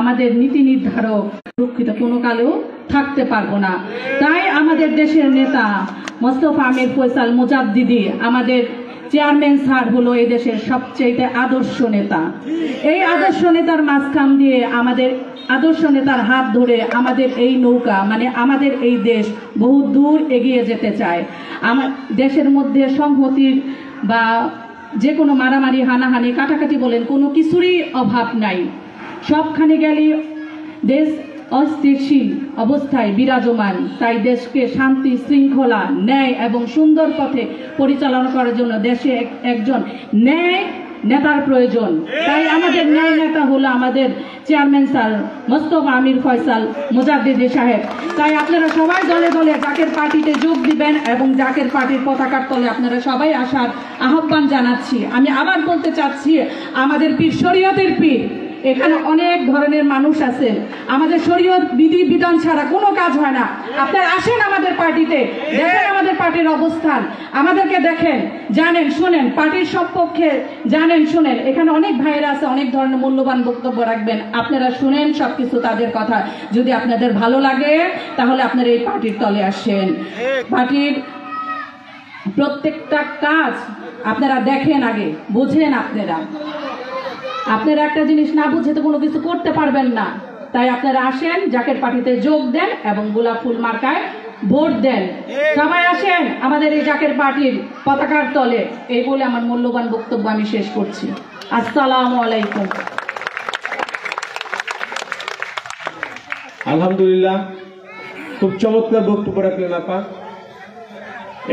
আমাদের নীতি নির্ধারক সুরক্ষিত কোনো কালেও থাকতে পারবো না। তাই আমাদের দেশের নেতা মোস্তফা আমির ফয়সাল মুজাদ্দিদি আমাদের চেয়ারম্যান স্যার হলো এই দেশের সবচেয়ে আদর্শ নেতা। এই আদর্শ নেতার মাঝখান দিয়ে আমাদের আদর্শ নেতার হাত ধরে আমাদের এই নৌকা মানে আমাদের এই দেশ বহু দূর এগিয়ে যেতে চায়। আমার দেশের মধ্যে সংহতির বা যে কোনো মারামারি হানাহানি কাটাকাটি বলেন কোনো কিছুরই অভাব নাই। সবখানে গেলে দেশ অস্থিতিশীল অবস্থায় বিরাজমান। তাই দেশকে শান্তি শৃঙ্খলা ন্যায় এবং সুন্দর পথে পরিচালনা করার জন্য দেশে একজন ন্যায় নেতার প্রয়োজন। তাই আমাদের ন্যায় নেতা হলো আমাদের চেয়ারম্যান স্যার মোস্তফা আমির ফয়সাল মুজাদ্দিদি সাহেব। তাই আপনারা সবাই দলে দলে জাকের পার্টিতে যোগ দিবেন এবং জাকের পার্টির পতাকার তলে আপনারা সবাই আসার আহ্বান জানাচ্ছি। আমি আবার বলতে চাচ্ছি, আমাদের পীর শরীয়তের পীর এখানে অনেক ধরনের মানুষ আছেন। আমাদের শরীয়ত বিধি বিধান ছাড়া কোনো কাজ হয় না। আপনারা আসেন আমাদের পার্টিতে, দেখেন আমাদের পার্টির অবস্থান, আমাদেরকে দেখেন, জানেন, শোনেন, পার্টির সপক্ষে জানেন, শোনেন। এখানে অনেক ভাইয়েরা আছে, অনেক ধরনের মূল্যবান বক্তব্য রাখবেন। আপনারা শুনেন সবকিছু তাদের কথা। যদি আপনাদের ভালো লাগে তাহলে আপনারা এই পার্টির তলে আসেন। পার্টির প্রত্যেকটা কাজ আপনারা দেখেন, আগে বুঝেন। আপনারা একটা জিনিস না বুঝে তো কোনো কিছু করতে পারবেন না। তাই আপনারা আসেন, জাকের পার্টিতে যোগ দেন এবং গোলাপ ফুল মার্কায় ভোট দেন। সবাই আসেন আমাদের এই জাকের পার্টির পতাকার তলে। এই বলে আমার মূল্যবান বক্তব্য আমি শেষ করছি। আসসালামু আলাইকুম। আলহামদুলিল্লাহ, খুব চমৎকার বক্তব্য রাখলেন আপা।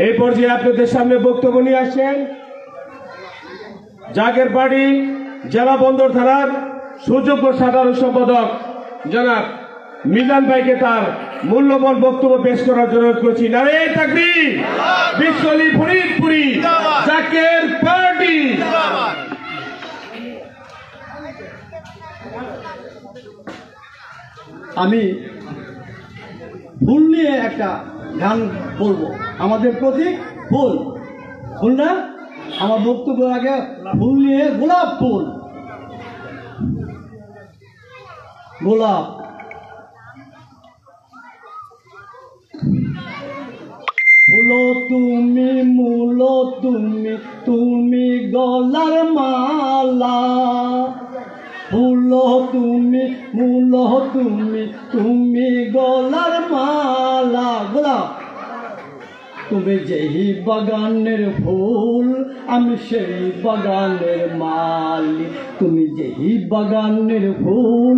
এই পর্যায়ে আপনাদের সামনে বক্তব্য নিয়ে আসছেন জাকের পার্টি জেলা বন্দর থানার সুযোগ্য সাধারণ সম্পাদক জনাব মিজান ভাইকে তার মূল্যবান বক্তব্য পেশ করার জন্য অনুরোধ করছি। নারে তাকবীর, বিশ্বলি ফরিদপুরি, জাকের পার্টি। আমি ফুল নিয়ে একটা গান বলবো। আমাদের প্রতীক ফুল, ফুল না? আমার বক্তব্য আগে ফুল নিয়ে গোলাপ ফুল। গোলাপ ফুলো তুমি, মূলো তুমি, তুমি গলার মালা। ফুলো তুমি, মূলো তুমি, তুমি গলার মালা। গোলাপ তুমি যেই বাগানের ফুল, আমি সেই বাগানের মালি। তুমি যেই বাগানের ফুল।